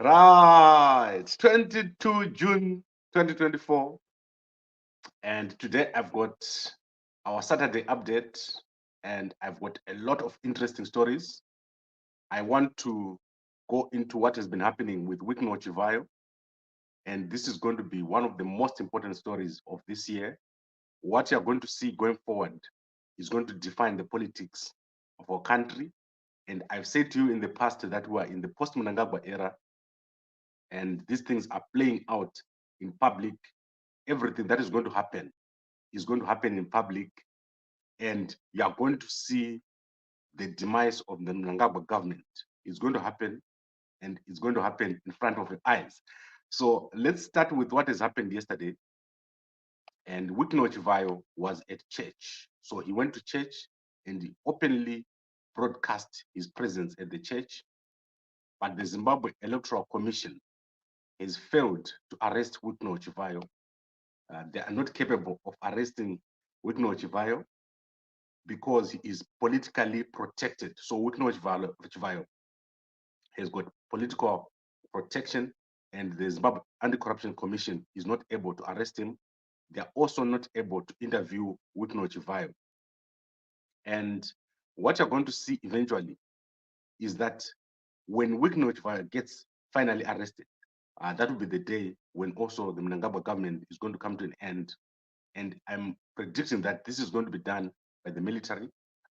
Right, 22 June 2024, and today I've got our Saturday update, and I've got a lot of interesting stories. I want to go into what has been happening with Wicknell Chivayo, and this is going to be one of the most important stories of this year. What you're going to see going forward is going to define the politics of our country. And I've said to you in the past that we are in the post-Mnangagwa era, and these things are playing out in public. Everything that is going to happen is going to happen in public, and you are going to see the demise of the Mnangagwa government. It's going to happen, and it's going to happen in front of your eyes. So let's start with what has happened yesterday. And Wicknell Chivayo was at church. So he went to church and he openly broadcast his presence at the church. But the Zimbabwe Electoral Commission has failed to arrest Wicknell Chivayo. They are not capable of arresting Wicknell Chivayo because he is politically protected. So Wicknell Chivayo has got political protection, and the Zimbabwe Anti Corruption Commission is not able to arrest him. They are also not able to interview Wicknell Chivayo. And what you're going to see eventually is that when Wicknell Chivayo gets finally arrested, that will be the day when also the Mnangagwa government is going to come to an end. And I'm predicting that this is going to be done by the military.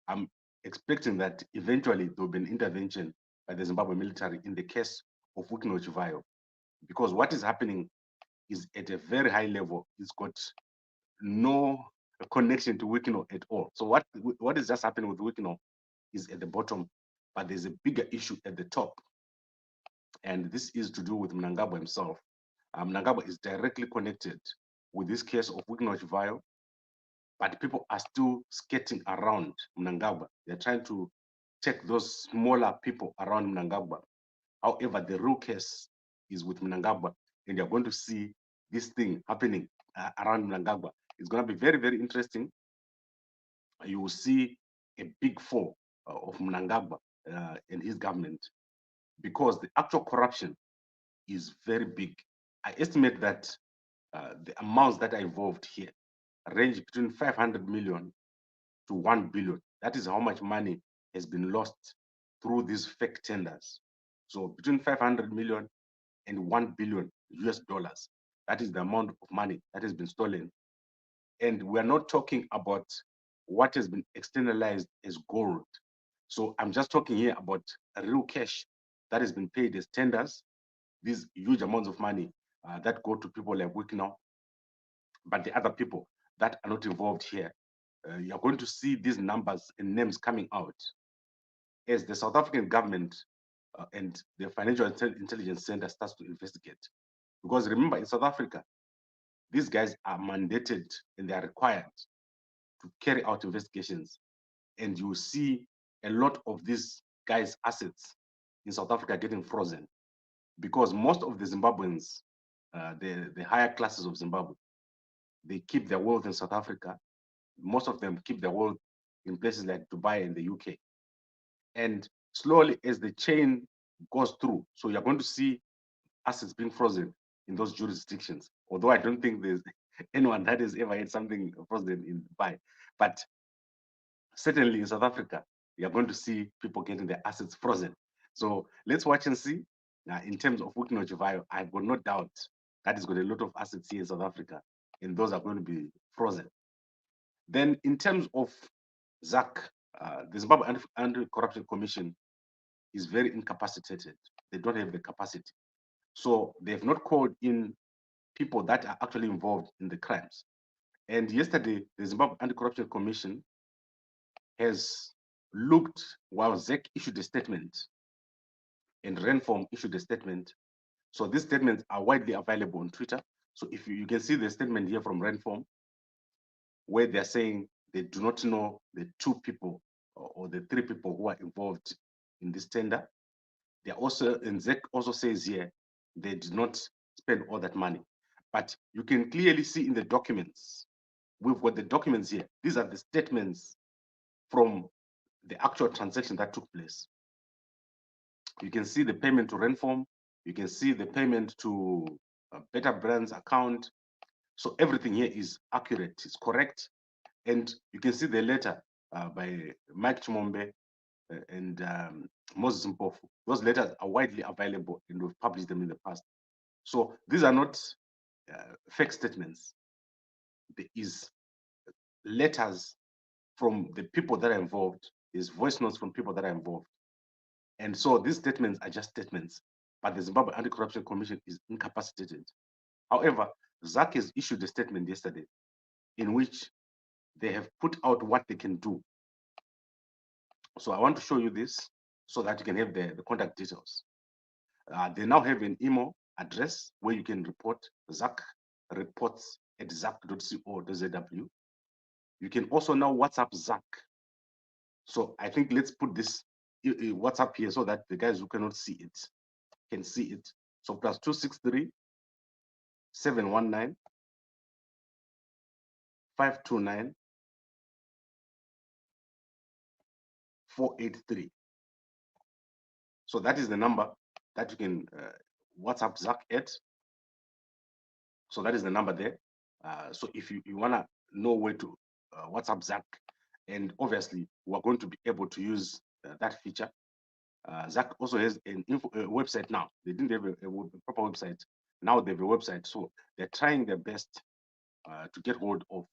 I'm expecting that eventually there will be an intervention by the Zimbabwe military in the case of Wicknell Chivayo, because what is happening is at a very high level. It's got no connection to Wicknell at all. So what is just happening with Wicknell is at the bottom, but there's a bigger issue at the top. And this is to do with Mnangagwa himself. Mnangagwa is directly connected with this case of Wicknell Chivayo, but people are still skating around Mnangagwa. They're trying to take those smaller people around Mnangagwa. However, the real case is with Mnangagwa, and you're going to see this thing happening around Mnangagwa. It's going to be very, very interesting. You will see a big fall of Mnangagwa and his government, because the actual corruption is very big. I estimate that the amounts that are involved here range between 500 million to 1 billion. That is how much money has been lost through these fake tenders. So between 500 million and 1 billion US dollars. That is the amount of money that has been stolen. And we're not talking about what has been externalized as gold. So I'm just talking here about a real cash that has been paid as tenders, these huge amounts of money that go to people like Wicknell, but the other people that are not involved here. You're going to see these numbers and names coming out as the South African government and the Financial Intelligence Center starts to investigate. Because remember, in South Africa, these guys are mandated and they are required to carry out investigations. And you see a lot of these guys' assets in South Africa getting frozen, because most of the Zimbabweans, the higher classes of Zimbabwe, they keep their wealth in South Africa. Most of them keep their wealth in places like Dubai and the UK. And slowly, as the chain goes through, so you're going to see assets being frozen in those jurisdictions. Although I don't think there's anyone that has ever had something frozen in Dubai, but certainly in South Africa, you're going to see people getting their assets frozen. So let's watch and see. In terms of Wicknell Chivayo, I've got no doubt that he's got a lot of assets here in South Africa, and those are going to be frozen. Then, in terms of ZACC, the Zimbabwe Anti Corruption Commission is very incapacitated. They don't have the capacity. So they've not called in people that are actually involved in the crimes. And yesterday, the Zimbabwe Anti Corruption Commission has looked, while ZACC issued a statement and Renform issued a statement. So these statements are widely available on Twitter. So if you can see the statement here from Renform, where they're saying they do not know the two people or the three people who are involved in this tender. They also, and ZACC also says here, they did not spend all that money. But you can clearly see in the documents, we've got the documents here. These are the statements from the actual transaction that took place. You can see the payment to Renform You can see the payment to Better Brands account. So everything here is accurate, it's correct. And you can see the letter by Mike Chimombe and Moses Mpofu. Those letters are widely available and we've published them in the past. So these are not fake statements. There is letters from the people that are involved. There's voice notes from people that are involved. And so these statements are just statements, but the Zimbabwe Anti Corruption Commission is incapacitated. However, ZACC has issued a statement yesterday in which they have put out what they can do. So I want to show you this so that you can have the contact details. They now have an email address where you can report ZACC reports at zacc.co.zw. You can also now WhatsApp ZACC. So I think let's put this WhatsApp here so that the guys who cannot see it can see it. So +263 719 529 483. So that is the number that you can WhatsApp ZACC at. So that is the number there. So if you want to know where to WhatsApp ZACC, and obviously we're going to be able to use that feature. ZACC also has a website now. They didn't have a proper website. Now they have a website. So they're trying their best to get hold of,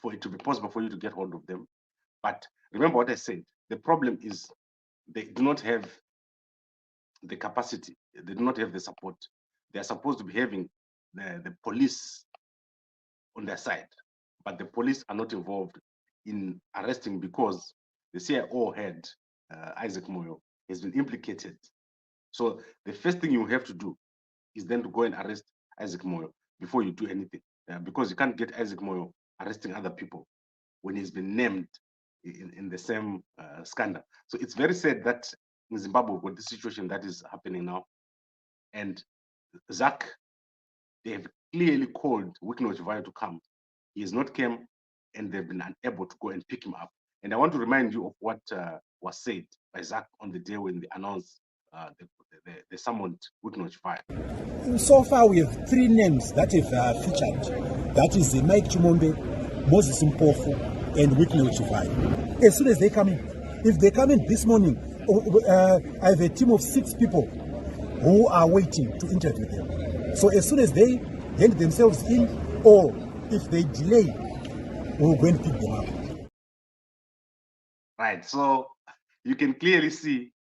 for it to be possible for you to get hold of them. But remember what I said, the problem is they do not have the capacity, they do not have the support. They are supposed to be having the police on their side, but the police are not involved in arresting because the CIO head, Isaac Moyo, has been implicated. So the first thing you have to do is then to go and arrest Isaac Moyo before you do anything, because you can't get Isaac Moyo arresting other people when he's been named in the same scandal. So it's very sad that in Zimbabwe, with the situation that is happening now, and ZACC, they have clearly called Wicknell Chivayo to come. He has not come, and they've been unable to go and pick him up. And I want to remind you of what was said by ZACC on the day when they announced they summoned Wicknell Chivayo. So far, we have 3 names that have featured. That is Mike Chimombe, Moses Mpofu, and Wicknell Chivayo. As soon as they come in, if they come in this morning, I have a team of 6 people who are waiting to interview them. So as soon as they hand themselves in, or if they delay, we'll go and pick them up. Right, so you can clearly see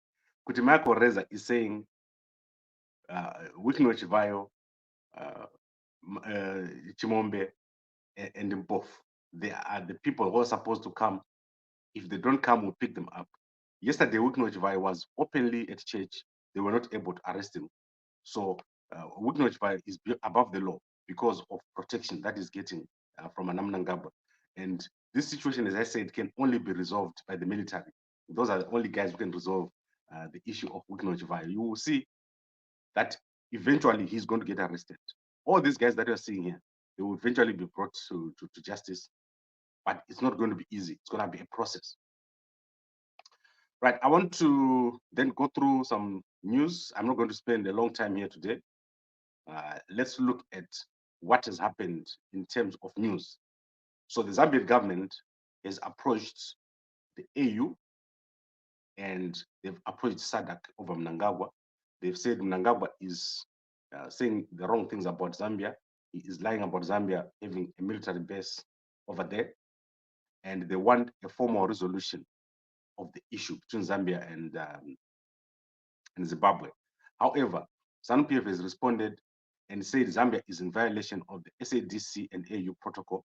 Kutimako Reza is saying Wicknell Chivayo, Chimombe, and Mpofu. They are the people who are supposed to come. If they don't come, we'll pick them up. Yesterday, Wicknell Chivayo was openly at church. They were not able to arrest him. So Wicknell Chivayo is above the law because of protection that is getting from Mnangagwa. And this situation, as I said, can only be resolved by the military. Those are the only guys who can resolve the issue of Wicknell Chivayo. You will see that eventually he's going to get arrested. All these guys that you're seeing here, they will eventually be brought to justice, but it's not going to be easy. It's going to be a process. Right, I want to then go through some news. I'm not going to spend a long time here today. Let's look at what has happened in terms of news. So the Zambian government has approached the AU and they've approached SADC over Mnangagwa. They've said Mnangagwa is saying the wrong things about Zambia. He is lying about Zambia having a military base over there. And they want a formal resolution of the issue between Zambia and Zimbabwe. However, ZANU-PF has responded and said Zambia is in violation of the SADC and AU protocol,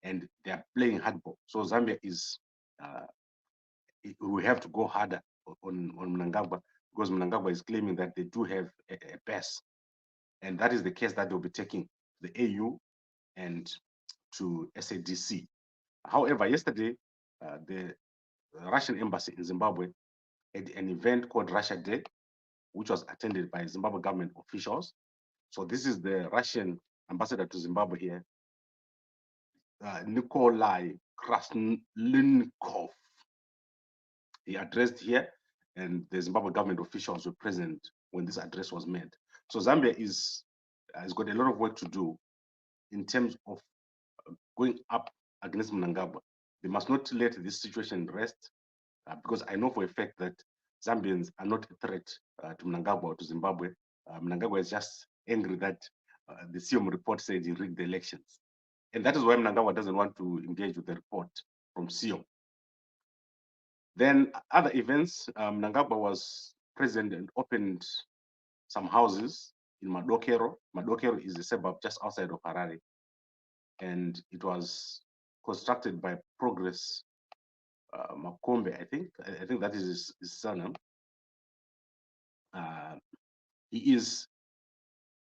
and they are playing hardball. So Zambia is, we have to go harder on Mnangagwa, because Mnangagwa is claiming that they do have a base, and that is the case that they'll be taking the AU and to SADC. However, yesterday, the Russian embassy in Zimbabwe had an event called Russia Day, which was attended by Zimbabwe government officials. So this is the Russian ambassador to Zimbabwe here, Nikolai Krasilkov. He addressed here, and the Zimbabwe government officials were present when this address was made. So Zambia has got a lot of work to do in terms of going up against Mnangagwa. They must not let this situation rest, because I know for a fact that Zambians are not a threat to Mnangagwa or to Zimbabwe. Mnangagwa is just angry that the CM report said he rigged the elections. And that is why Mnangagwa doesn't want to engage with the report from CM. Then other events, Mnangagwa was present and opened some houses in Madokero. Madokero is a suburb just outside of Harare. And it was constructed by Progress Makombe, I think that is his surname. He is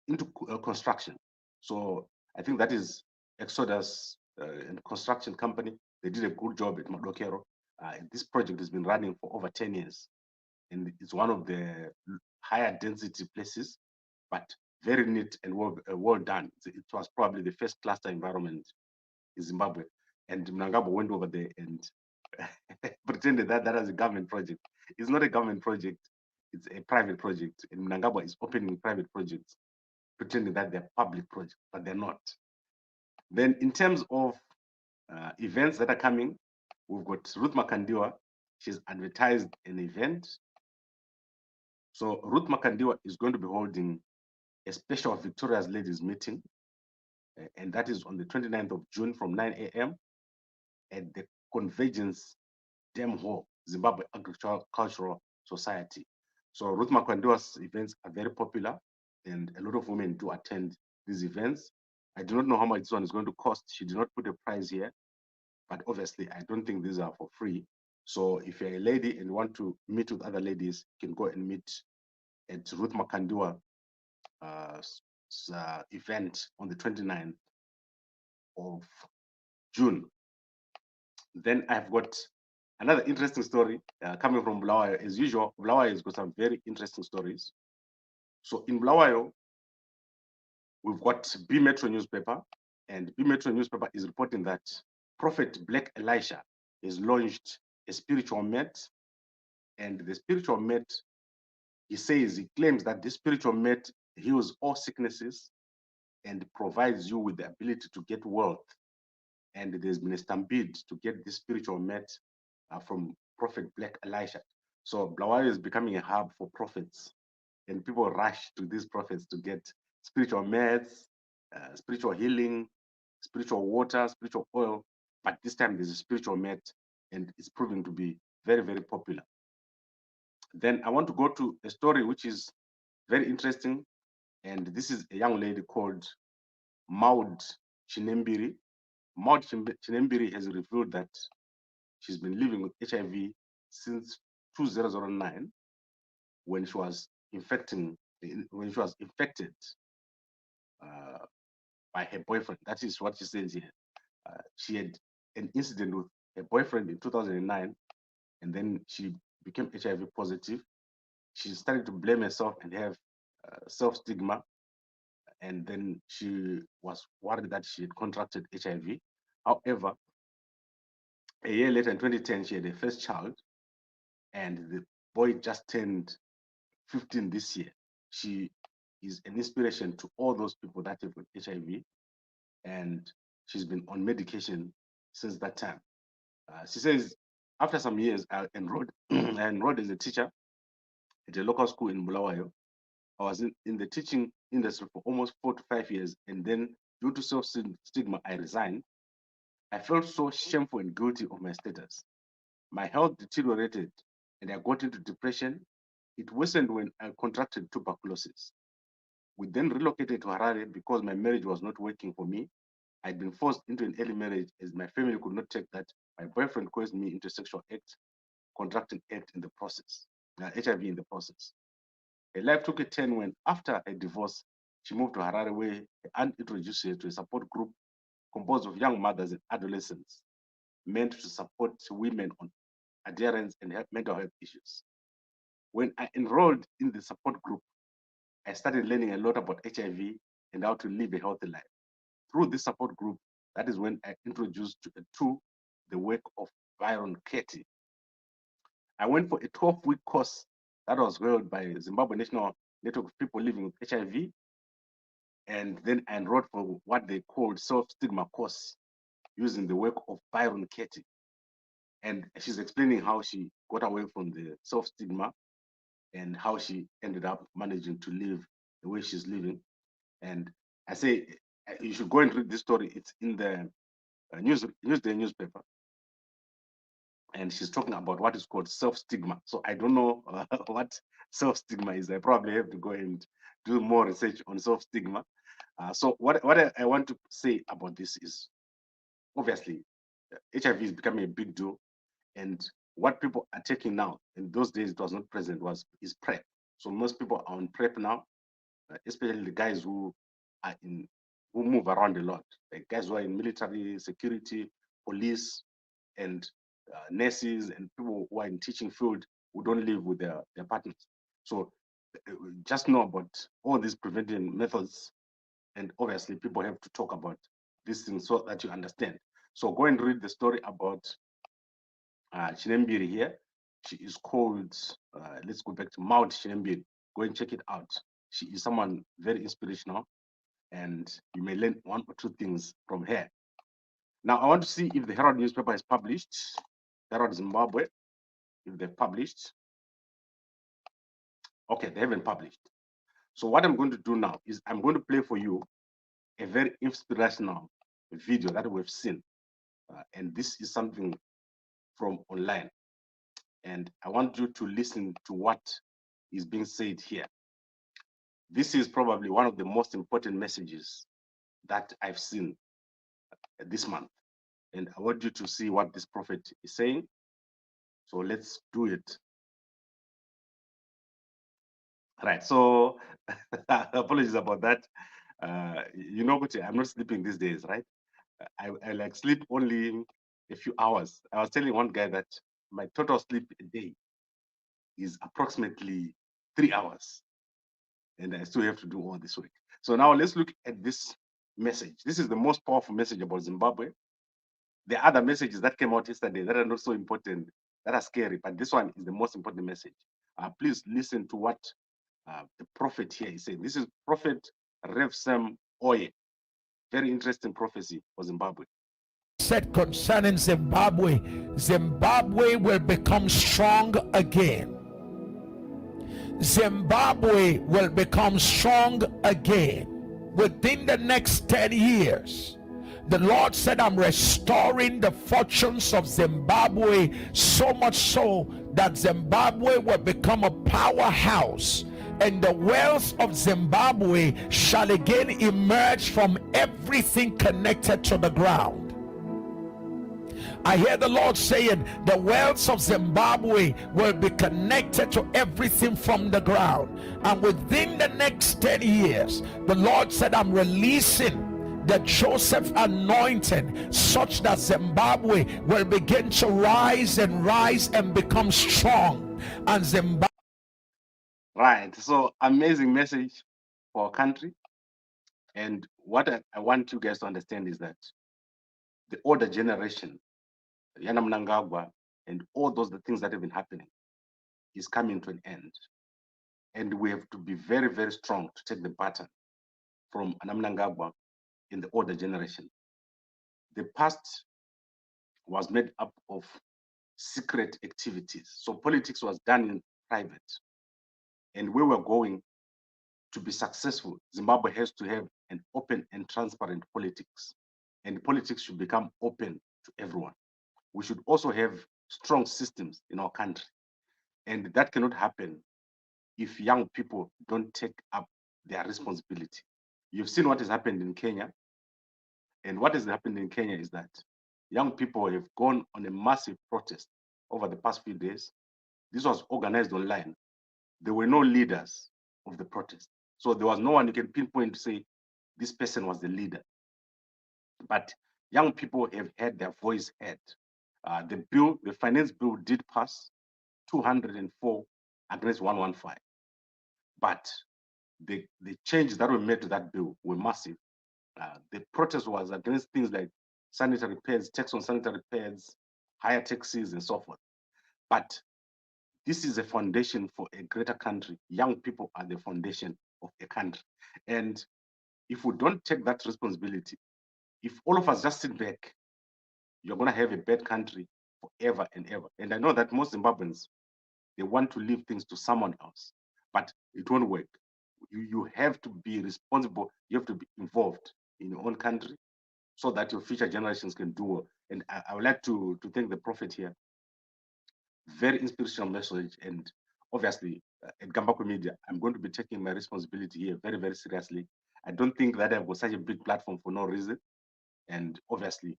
into construction. So I think that is Exodus and construction company. They did a good job at Madokero. This project has been running for over 10 years. And it's one of the higher density places, but very neat and well done. It was probably the first cluster environment in Zimbabwe. And Mnangagwa went over there and pretended that was a government project. It's not a government project, it's a private project. And Mnangagwa is opening private projects, pretending that they're public projects, but they're not. Then in terms of events that are coming, we've got Ruth Makandiwa. She's advertised an event. So Ruth Makandiwa is going to be holding a special Victoria's Ladies meeting, and that is on the 29th of June from 9 a.m. at the Convergence Dam Hall, Zimbabwe Agricultural Society. So Ruth Makandiwa's events are very popular, and a lot of women do attend these events. I do not know how much this one is going to cost. She did not put a price here, but obviously I don't think these are for free. So if you're a lady and want to meet with other ladies, you can go and meet at Ruth Makandiwa event on the 29th of June. Then I've got another interesting story coming from Bulawayo. As usual, Bulawayo has got some very interesting stories. So in Bulawayo, we've got B Metro newspaper, and B Metro newspaper is reporting that Prophet Black Elisha has launched a spiritual mat, and the spiritual mat, he claims that this spiritual mat heals all sicknesses and provides you with the ability to get wealth. And there's been a stampede to get this spiritual mat from Prophet Black Elisha. So Bulawayo is becoming a hub for prophets, and people rush to these prophets to get spiritual mats, spiritual healing, spiritual water, spiritual oil. But this time there's a spiritual mat, and it's proving to be very, very popular. Then I want to go to a story which is very interesting, and this is a young lady called Maud Chinembiri. Maud Chinembiri has revealed that she's been living with HIV since 2009, when she was infected by her boyfriend. That is what she says here. She had an incident with her boyfriend in 2009, and then she became HIV positive. She started to blame herself and have self-stigma, and then she was worried that she had contracted HIV. However, a year later in 2010, she had her first child, and the boy just turned 15 this year. She is an inspiration to all those people that have got HIV, and she's been on medication since that time. She says, after some years, I enrolled as a teacher at a local school in Bulawayo. I was in the teaching industry for almost 4 to 5 years, and then due to self-stigma, I resigned. I felt so shameful and guilty of my status. My health deteriorated, and I got into depression. It worsened when I contracted tuberculosis. We then relocated to Harare because my marriage was not working for me. I'd been forced into an early marriage as my family could not take that my boyfriend coerced me into a sexual act, contracting HIV in the process. Her life took a turn when, after her divorce, she moved to Harare, where her aunt introduced her to a support group composed of young mothers and adolescents meant to support women on adherence and mental health issues. When I enrolled in the support group, I started learning a lot about HIV and how to live a healthy life. Through this support group, that is when I introduced to the work of Byron Katie. I went for a 12-week course that was held by Zimbabwe National network of people living with HIV. And then I enrolled for what they called self-stigma course using the work of Byron Katie. And she's explaining how she got away from the self-stigma and how she ended up managing to live the way she's living. And I say, you should go and read this story. It's in the Newsday newspaper. And she's talking about what is called self-stigma. So I don't know what self-stigma is. I probably have to go and do more research on self-stigma. So what I want to say about this is, obviously, HIV is becoming a big deal. And what people are taking now, in those days it was not present, is PrEP. So most people are on PrEP now, especially the guys who move around a lot, like guys who are in military, security, police, and nurses, and people who are in teaching field who don't live with their partners. So just know about all these prevention methods, and obviously people have to talk about these things so that you understand. So go and read the story about Chinembiri here. She is called, let's go back to Mount Chinembiri. Go and check it out. She is someone very inspirational, and you may learn one or two things from her. Now, I want to see if the Herald newspaper is published, Herald Zimbabwe, if they've published. Okay, they haven't published. So what I'm going to do now is I'm going to play for you a very inspirational video that we've seen. And this is something from online. And I want you to listen to what is being said here. This is probably one of the most important messages that I've seen this month. And I want you to see what this prophet is saying. So let's do it. Right, so apologies about that. You know, I'm not sleeping these days, right? I like sleep only a few hours. I was telling one guy that my total sleep a day is approximately 3 hours, and I still have to do all this work. So now let's look at this message. This is the most powerful message about Zimbabwe. The other messages that came out yesterday that are not so important, that are scary, but this one is the most important message. Please listen to what the prophet here is saying. This is Prophet Rev Sam Oye. Very interesting prophecy for Zimbabwe. Said concerning Zimbabwe, Zimbabwe will become strong again. Zimbabwe will become strong again within the next 10 years. The Lord said, I'm restoring the fortunes of Zimbabwe, so much so that Zimbabwe will become a powerhouse, and the wealth of Zimbabwe shall again emerge from everything connected to the ground. I hear the Lord saying the wealth of Zimbabwe will be connected to everything from the ground. And within the next 10 years, the Lord said, I'm releasing the Joseph anointing such that Zimbabwe will begin to rise and become strong. And Zimbabwe. Right, so amazing message for our country. And what I want you guys to understand is that the older generation, Yana Mnangagwa, and all those the things that have been happening is coming to an end. And we have to be very, very strong to take the baton from Mnangagwa in the older generation. The past was made up of secret activities. So politics was done in private. And we were going to be successful. Zimbabwe has to have an open and transparent politics. And politics should become open to everyone. We should also have strong systems in our country. And that cannot happen if young people don't take up their responsibility. You've seen what has happened in Kenya. And what has happened in Kenya is that young people have gone on a massive protest over the past few days. This was organized online. There were no leaders of the protest. So there was no one you can pinpoint to say this person was the leader. But young people have had their voice heard. The finance bill did pass, 204 against 115. But the changes that were made to that bill were massive. The protest was against things like sanitary pads, tax on sanitary pads, higher taxes, and so forth. But this is a foundation for a greater country. Young people are the foundation of a country. And if we don't take that responsibility, if all of us just sit back, you're going to have a bad country forever and ever. And I know that most Zimbabweans, they want to leave things to someone else, but it won't work. You have to be responsible. You have to be involved in your own country so that your future generations can do well. And I would like to thank the prophet here. Very inspirational message. And obviously, at Gambakwe Media, I'm going to be taking my responsibility here very, very seriously. I don't think that I've got such a big platform for no reason. And obviously,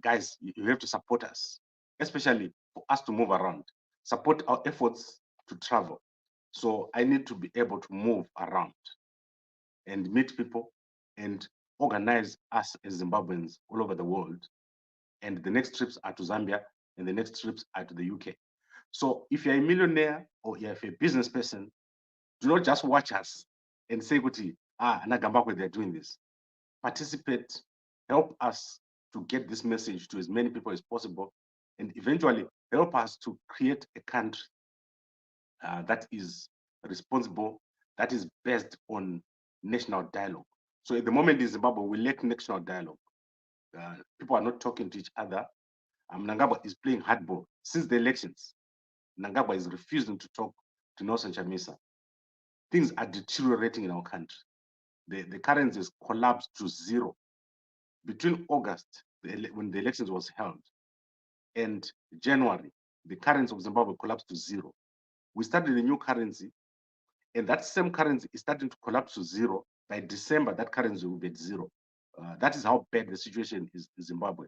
guys, you have to support us, especially for us to move around, support our efforts to travel. So I need to be able to move around and meet people and organize us as Zimbabweans all over the world. And the next trips are to Zambia, and the next trips are to the UK. So if you're a millionaire or you're a business person, do not just watch us and say, Gambakwe, they're doing this. Participate, help us to get this message to as many people as possible, and eventually help us to create a country that is responsible, that is based on national dialogue. So at the moment in Zimbabwe, we lack national dialogue. People are not talking to each other. Mnangagwa is playing hardball since the elections. Mnangagwa is refusing to talk to Nelson Chamisa. Things are deteriorating in our country. The currency has collapsed to zero. Between August, when the elections was held, and January, the currency of Zimbabwe collapsed to zero. We started a new currency, and that same currency is starting to collapse to zero. By December, that currency will be at zero. That is how bad the situation is in Zimbabwe.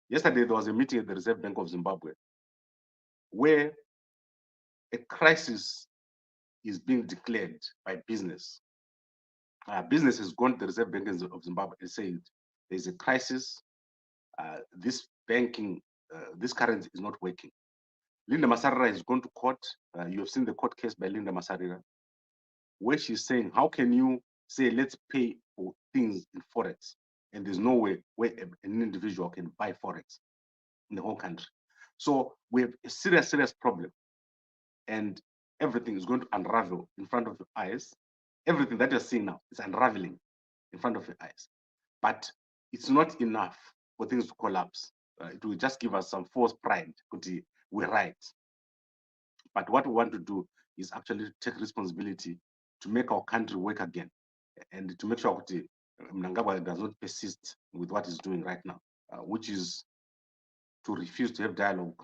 Yesterday, there was a meeting at the Reserve Bank of Zimbabwe where a crisis is being declared by business. Business has gone to the Reserve Bank of Zimbabwe and said there's a crisis. This banking, this currency is not working. Linda Masarira has gone to court. You have seen the court case by Linda Masarira, where she's saying, how can you say, let's pay for things in Forex? And there's no way where an individual can buy Forex in the whole country. So we have a serious, serious problem. And everything is going to unravel in front of your eyes. Everything that you're seeing now is unraveling in front of your eyes. But it's not enough for things to collapse. It will just give us some false pride. We're right. But what we want to do is actually take responsibility to make our country work again and to make sure that Mnangagwa does not persist with what he's doing right now, which is to refuse to have dialogue,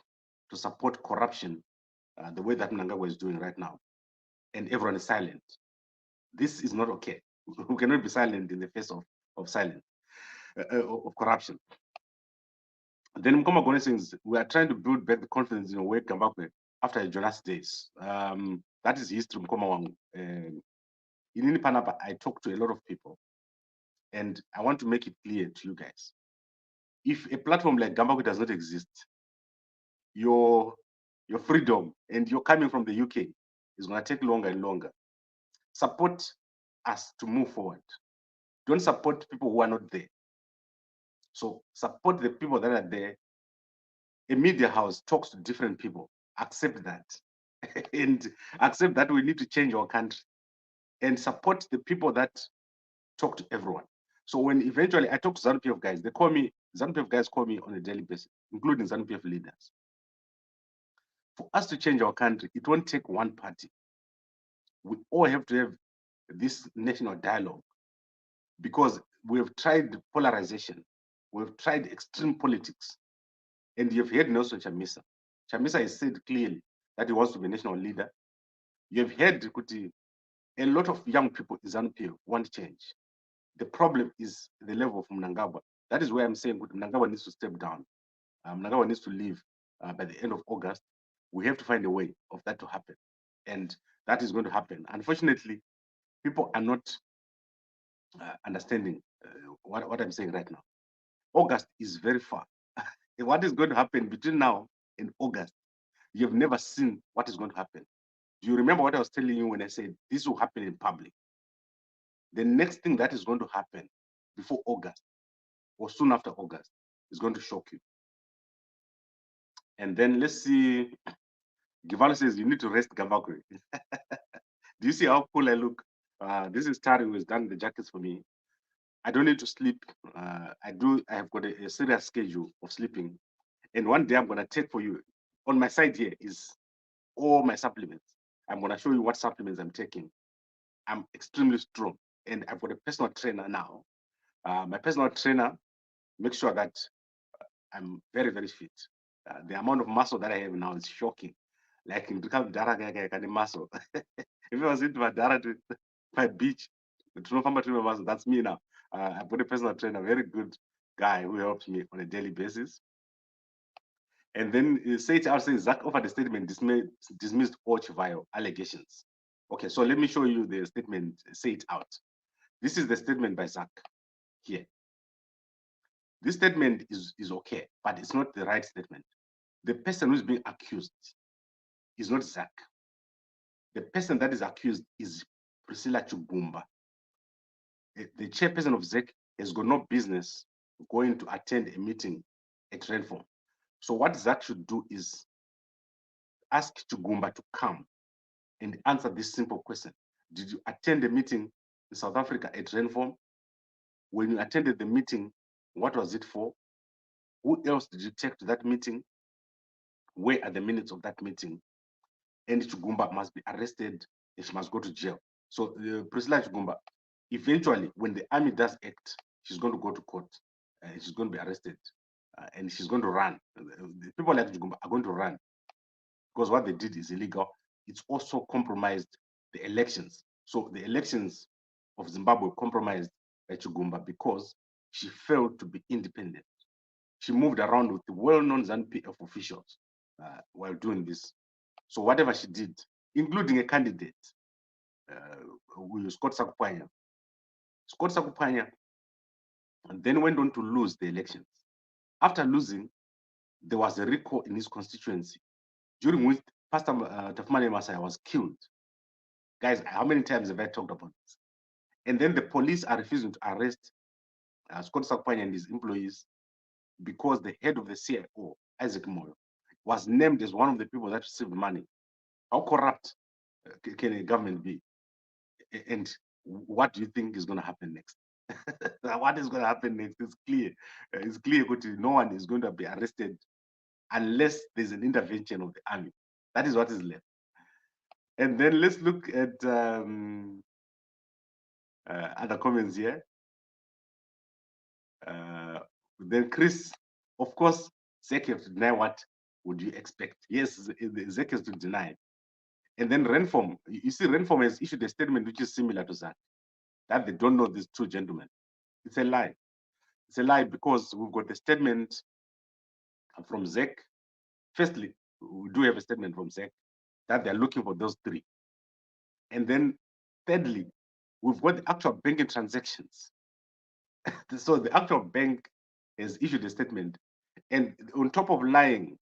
to support corruption the way that Mnangagwa is doing right now. And everyone is silent. This is not okay. We cannot be silent in the face of silence, of corruption. Then Mkoma Gone says, we are trying to build back the confidence in Wake Gambakwe after Jonas days. That is history, Mkoma Wangu. In Inipanapa, I talk to a lot of people, and I want to make it clear to you guys. If a platform like Gambakwe does not exist, your freedom and your coming from the UK is going to take longer and longer. Support us to move forward. Don't support people who are not there. So support the people that are there. A media house talks to different people. Accept that. And accept that we need to change our country. And support the people that talk to everyone. So when eventually I talk to ZANU-PF guys, they call me, ZANU-PF guys call me on a daily basis, including ZANU-PF leaders. For us to change our country, it won't take one party. We all have to have this national dialogue, because we have tried polarization, we have tried extreme politics, and you've heard Nelson Chamisa. Chamisa has said clearly that he wants to be a national leader. You have heard Kuti, a lot of young people in ZANU-PF want change. The problem is the level of Mnangagwa. That is why I'm saying Mnangagwa needs to step down. Mnangagwa needs to leave by the end of August. We have to find a way of that to happen. And that is going to happen. Unfortunately, people are not understanding what I'm saying right now. August is very far. What is going to happen between now and August? You've never seen what is going to happen. Do you remember what I was telling you when I said this will happen in public? The next thing that is going to happen before August or soon after August is going to shock you. And then let's see Givalo says you need to rest Gambakwe. Do you see how cool I look? This is Tari who has done the jackets for me. I don't need to sleep. I have got a serious schedule of sleeping. And one day I'm gonna take for you. On my side here is all my supplements. I'm gonna show you what supplements I'm taking. I'm extremely strong, and I've got a personal trainer now. My personal trainer makes sure that I'm very, very fit. The amount of muscle that I have now is shocking. Like in the muscle. If I was into my Dara to my beach, that's me now. I've got a personal trainer, very good guy who helps me on a daily basis. And then say it out, say ZACC offered a statement dismissed all Chivayo allegations. Okay, so let me show you the statement, say it out. This is the statement by ZACC here. This statement is okay, but it's not the right statement. The person who's being accused is not ZACC. The person that is accused is Priscilla Chugumba. The chairperson of ZACC has got no business going to attend a meeting at Renform. So what ZACC should do is ask Chugumba to come and answer this simple question. Did you attend a meeting in South Africa at Renform? When you attended the meeting, what was it for? Who else did you take to that meeting? Where are the minutes of that meeting? And Chugumba must be arrested and she must go to jail. So Priscilla Chugumba, eventually, when the army does act, she's going to go to court. She's going to be arrested and she's going to run. People like Chugumba are going to run because what they did is illegal. It's also compromised the elections. So the elections of Zimbabwe compromised by Chugumba because she failed to be independent. She moved around with the well-known ZANU-PF officials while doing this. So whatever she did, including a candidate, Scott Sakupanya. Scott Sakupanya then went on to lose the elections. After losing, there was a recall in his constituency, during which Pastor Tafumane Masai was killed. Guys, how many times have I talked about this? And then the police are refusing to arrest Scott Sakupanya and his employees because the head of the CIO, Isaac Moyo, was named as one of the people that received money. How corrupt can a government be? And what do you think is going to happen next? What is going to happen next is clear. It's clear that no one is going to be arrested unless there's an intervention of the army. That is what is left. And then let's look at other comments here. Then Chris, of course, ZACC have to deny. What would you expect? Yes, ZACC has to deny. And then Renform, you see, Renform has issued a statement which is similar to ZACC, that they don't know these two gentlemen. It's a lie. It's a lie because we've got the statement from ZACC. Firstly, we do have a statement from ZACC that they're looking for those three. And then thirdly, we've got the actual banking transactions. So the actual bank has issued a statement, and on top of lying,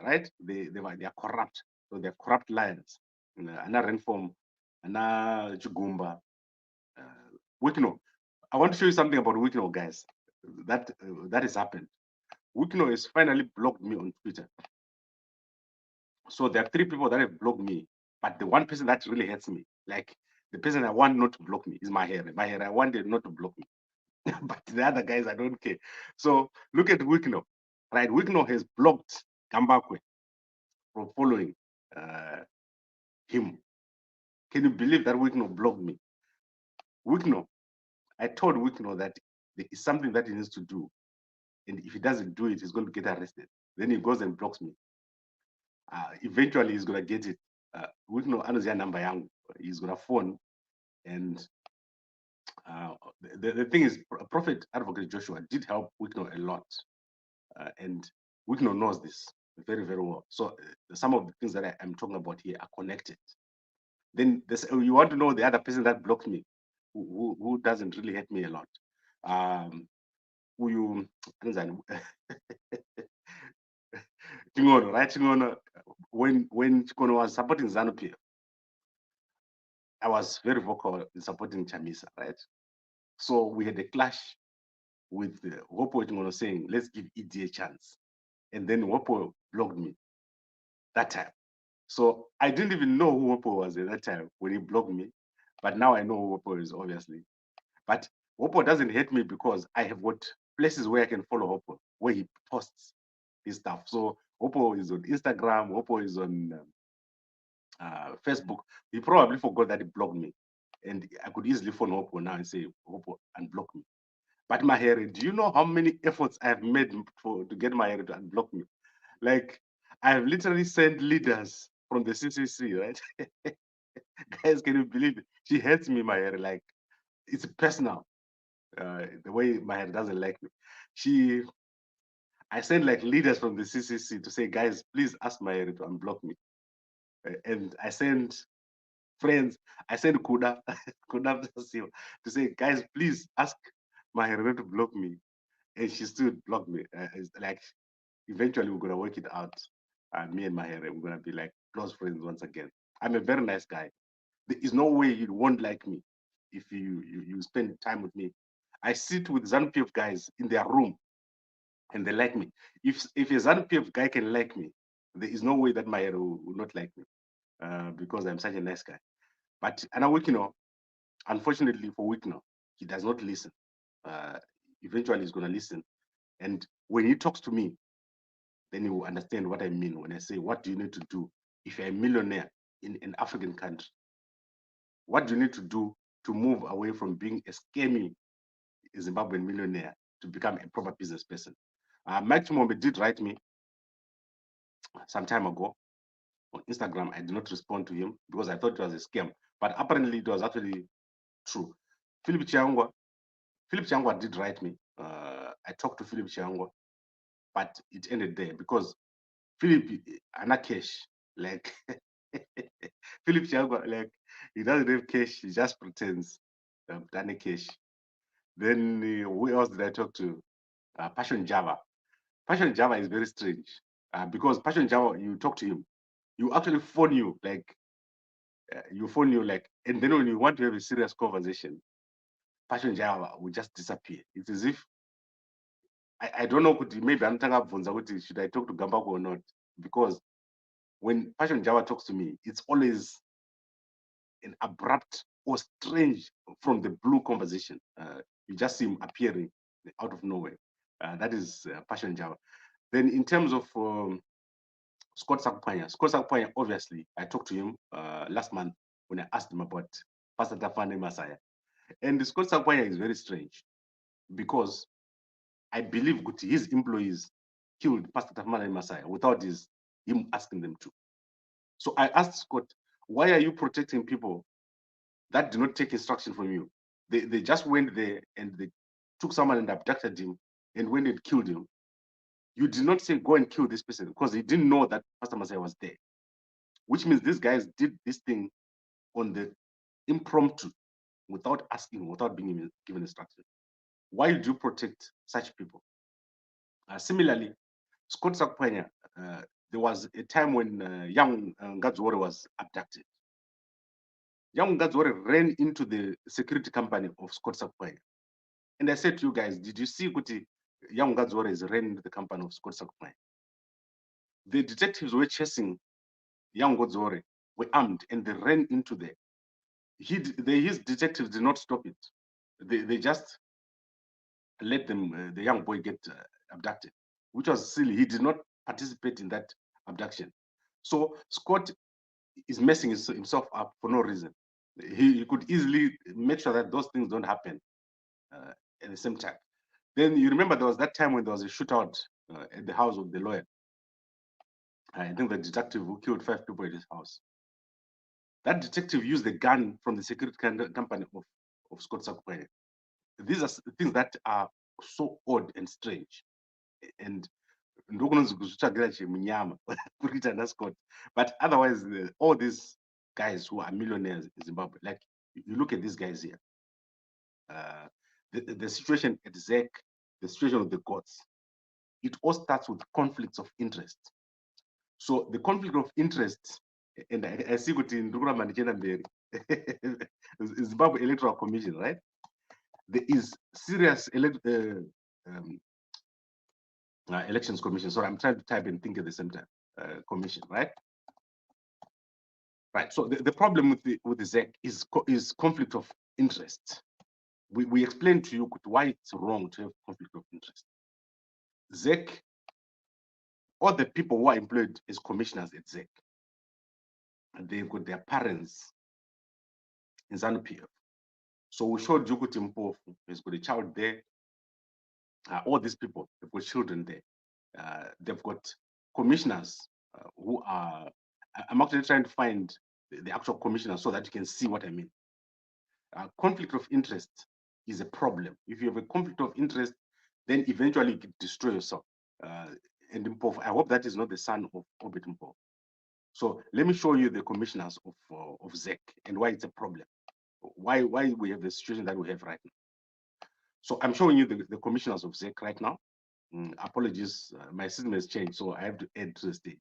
right? They are corrupt. So they're corrupt liars. Ana Renform, Ana Chugumba, Wicknell. I want to show you something about Wicknell, guys. That has happened. Wicknell has finally blocked me on Twitter. So there are three people that have blocked me, but the one person that really hurts me, like the person I want not to block me, is Mahere. Mahere, I wanted not to block me. But the other guys, I don't care. So look at Wicknell, right? Wicknell has blocked Gambakwe from following him. Can you believe that Wicknell blocked me? Wicknell, I told Wicknell that there is something that he needs to do. And if he doesn't do it, he's going to get arrested. Then he goes and blocks me. Eventually, he's going to get it. Wicknell anozia number yangu. He's going to phone. And the thing is, Prophet Advocate Joshua did help Wicknell a lot. And Wicknell knows this very, very well. So some of the things that I'm talking about here are connected. Then you want to know the other person that blocked me, who doesn't really hate me a lot. Chingono, right? Chingono, when Chingono was supporting ZANU-PF, I was very vocal in supporting Chamisa, right? So we had a clash with Wopo Chingono saying, let's give ED a chance. And then Wopo blocked me that time. So I didn't even know who Wopo was at that time when he blocked me, but now I know who Wopo is, obviously. But Wopo doesn't hate me because I have got places where I can follow Wopo, where he posts his stuff. So Wopo is on Instagram, Wopo is on Facebook. He probably forgot that he blocked me. And I could easily phone Wopo now and say, Wopo, unblock me. But Mahere, do you know how many efforts I've made to get Mahere to unblock me? Like, I've literally sent leaders from the CCC, right? Guys, can you believe it? She hates me, Mahere. Like, it's personal. The way Mahere doesn't like me. I sent like leaders from the CCC to say, guys, please ask Mahere to unblock me. And I sent friends, I sent Kuda, Kuda to say, guys, please ask Mahere to block me. And she still blocked me. It's like, eventually we're gonna work it out. Me and Mahere, we're gonna be like close friends once again. I'm a very nice guy. There is no way you won't like me if you spend time with me. I sit with ZANU-PF guys in their room and they like me. If a ZANU-PF guy can like me, there is no way that Mahere will not like me because I'm such a nice guy. But Wicknell, unfortunately for Wicknell, he does not listen. Eventually he's gonna listen. And when he talks to me, then you will understand what I mean when I say, what do you need to do if you're a millionaire in an African country? What do you need to do to move away from being a scammy Zimbabwean millionaire to become a proper business person? Mike Chimombe did write me some time ago on Instagram. I did not respond to him because I thought it was a scam, but apparently it was actually true. Philip Chiangwa did write me. I talked to Philip Chiangwa, but it ended there because Philip ana cash, like Philip Chiangwa, like he doesn't have cash, he just pretends done cash. Then who else did I talk to? Passion Java. Passion Java is very strange because Passion Java, you talk to him, you actually phone you like, and then when you want to have a serious conversation, Passion Java will just disappear. It's as if I don't know, maybe I'm should I talk to Gambakwe or not? Because when Passion Java talks to me, it's always an abrupt or strange from the blue conversation. You just see him appearing out of nowhere. That is Passion Java. Then in terms of Scott Sakupanya, obviously, I talked to him last month when I asked him about Pastor Tafane Masaya. And Scott Sakupanya is very strange because I believe his employees killed Pastor Tafane Masaya without him asking them to. So I asked Scott, why are you protecting people that do not take instruction from you? They just went there and they took someone and abducted him, and when they killed him, you did not say go and kill this person because he didn't know that Pastor Masaya was there, which means these guys did this thing on the impromptu, without asking, without being given instruction. Why do you protect such people? Similarly, Scott Sakupanya, there was a time when young Ngadzore was abducted. Young Ngadzore ran into the security company of Scott Sakupanya. And I said to you guys, did you see Kuti young Ngadzore is ran into the company of Scott Sakupanya? The detectives were chasing young Ngadzore, were armed, and they ran into there. His detectives did not stop it. They just let them, the young boy get abducted, which was silly. He did not participate in that abduction. So Scott is messing himself up for no reason. He could easily make sure that those things don't happen at the same time. Then you remember there was that time when there was a shootout at the house of the lawyer. I think the detective who killed 5 people at his house. That detective used the gun from the security company of Scott Sakupanya. These are things that are so odd and strange. And but otherwise, all these guys who are millionaires in Zimbabwe, like you look at these guys here, the situation at ZACC, the situation with the courts, it all starts with conflicts of interest. So the conflict of interest, and I see it in Zimbabwe Electoral Commission, right? There is serious elections commission. Sorry, I'm trying to type and think at the same time. Commission, right? Right. So the problem with the ZACC is conflict of interest. We explained to you why it's wrong to have conflict of interest. ZACC, all the people who are employed as commissioners at ZACC, they've got their parents in ZANU-PF. So we showed you Mpofu has got a child there. All these people have got children there. They've got commissioners who are. I'm actually trying to find the actual commissioners so that you can see what I mean. Conflict of interest is a problem. If you have a conflict of interest, then eventually you can destroy yourself. And Mpofu, I hope that is not the son of Obet Mpofu. So let me show you the commissioners of ZACC and why it's a problem. Why we have the situation that we have right now. So I'm showing you the commissioners of ZACC right now. Apologies, my system has changed, so I have to add to the stage.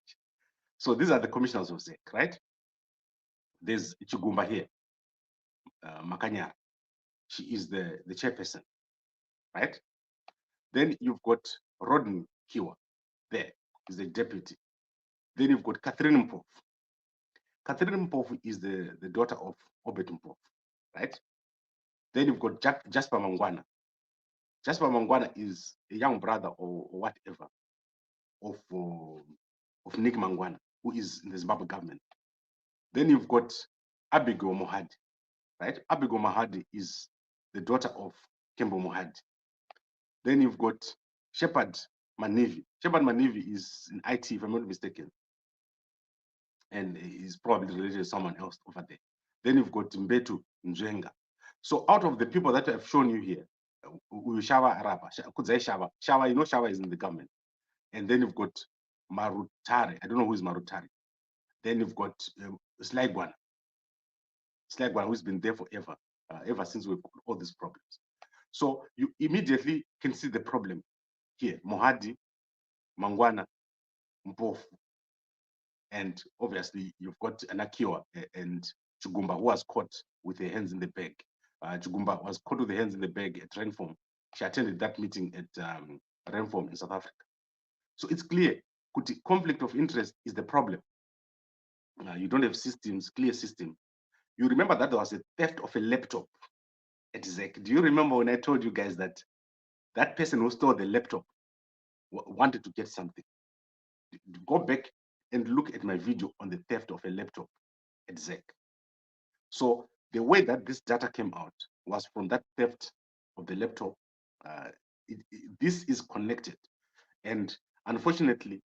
So these are the commissioners of ZACC, right? There's Chigumba here, Makanyar. She is the chairperson, right? Then you've got Rodney Kiwa there, is the deputy. Then you've got Catherine Mpofu. Catherine Mpofu is the daughter of Obet Mpofu, right? Then you've got Jasper Mangwana. Jasper Mangwana is a young brother or whatever of Nick Mangwana, who is in the Zimbabwe government. Then you've got Abigail Mohadi, right? Abigail Mohadi is the daughter of Kembo Mohadi. Then you've got Shepard Manivi. Shepard Manivi is in IT, if I'm not mistaken, and he's probably related to someone else over there. Then you've got Mbetu Njenga. So out of the people that I've shown you here, Shava Araba, Kudzai Shava. Shava, you know Shava is in the government. And then you've got Marutare. I don't know who is Marutare. Then you've got Slaigwana. Slaigwana, who's been there forever, ever since we've got all these problems. So you immediately can see the problem here. Mohadi, Mangwana, Mpofu. And obviously you've got Anakiwa and Chugumba, who was caught with their hands in the bag. Chugumba was caught with their hands in the bag at Renform. She attended that meeting at Renform in South Africa. So it's clear, conflict of interest is the problem. You don't have systems, clear system. You remember that there was a theft of a laptop at ZACC. Do you remember when I told you guys that that person who stole the laptop wanted to get something? Go back and look at my video on the theft of a laptop at ZACC. So the way that this data came out was from that theft of the laptop. This is connected. And unfortunately,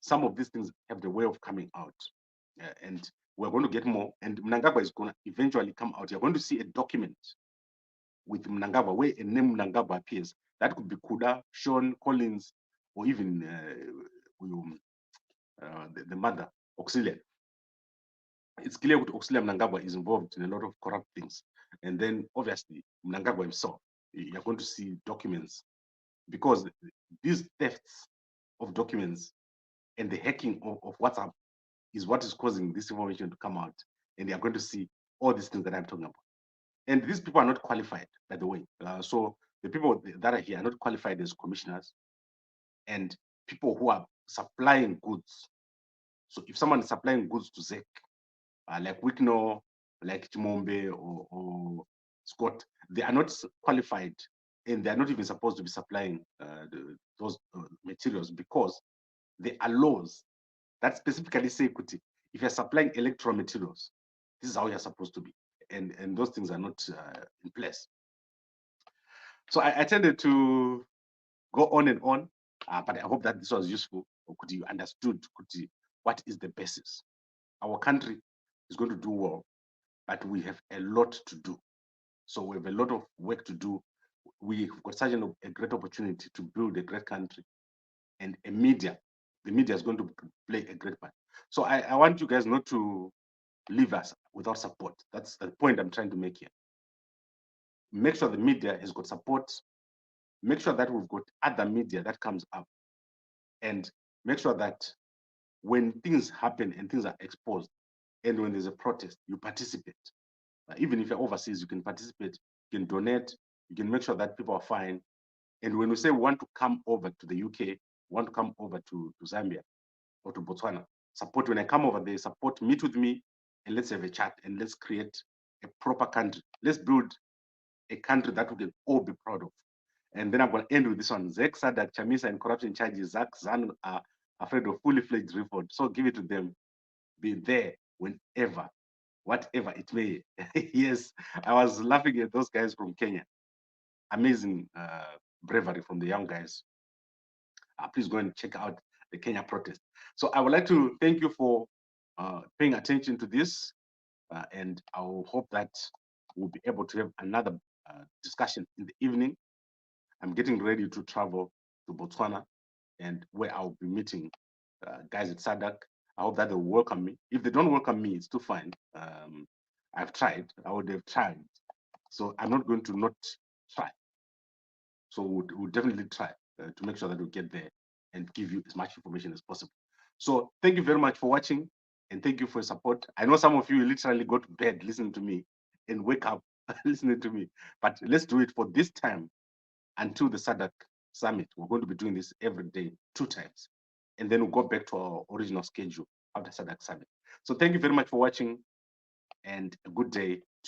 some of these things have the way of coming out. And we're going to get more. And Mnangagwa is going to eventually come out. You're going to see a document with Mnangagwa, where a name Mnangagwa appears. That could be Kuda, Sean, Collins, or even the mother, Auxilia. It's clear that Auxilia Mnangagwa is involved in a lot of corrupt things. And then, obviously, Mnangagwa himself, you're going to see documents, because these thefts of documents and the hacking of WhatsApp is what is causing this information to come out. And you're going to see all these things that I'm talking about. And these people are not qualified, by the way. So the people that are here are not qualified as commissioners and people who are supplying goods. So if someone is supplying goods to ZACC, like Wicknell, like Chimombe or Scott, they are not qualified, and they are not even supposed to be supplying those materials, because there are laws that specifically say, if you're supplying electoral materials, this is how you're supposed to be. And those things are not in place. So I tended to go on and on, but I hope that this was useful. Or could you understood what is the basis? Our country is going to do well, but we have a lot to do. So we have a lot of work to do. We've got such a great opportunity to build a great country, and the media is going to play a great part. So I want you guys not to leave us without support. That's the point I'm trying to make here. Make sure the media has got support. Make sure that we've got other media that comes up, and make sure that when things happen and things are exposed, and when there's a protest, you participate. Even if you're overseas, you can participate, you can donate, you can make sure that people are fine. And when we say we want to come over to the UK, want to come over to Zambia or to Botswana, support. When I come over there, support, meet with me, and let's have a chat and let's create a proper country. Let's build a country that we can all be proud of. And then I'm going to end with this one. ZACC, SADC, Chamisa, and corruption charges. ZACC, ZANU are afraid of fully fledged reform. So give it to them. Be there whenever, whatever it may. Yes, I was laughing at those guys from Kenya. Amazing bravery from the young guys. Please go and check out the Kenya protest. So I would like to thank you for paying attention to this, and I will hope that we'll be able to have another discussion in the evening. I'm getting ready to travel to Botswana, and where I'll be meeting guys at SADC. I hope that they'll welcome me. If they don't welcome me, it's too fine. I've tried. I would have tried. So I'm not going to not try. So we'll definitely try to make sure that we get there and give you as much information as possible. So thank you very much for watching, and thank you for your support. I know some of you literally go to bed listening to me and wake up listening to me, but let's do it for this time until the SADC summit. We're going to be doing this every day, 2 times, and then we'll go back to our original schedule after SADC summit. So thank you very much for watching, and a good day.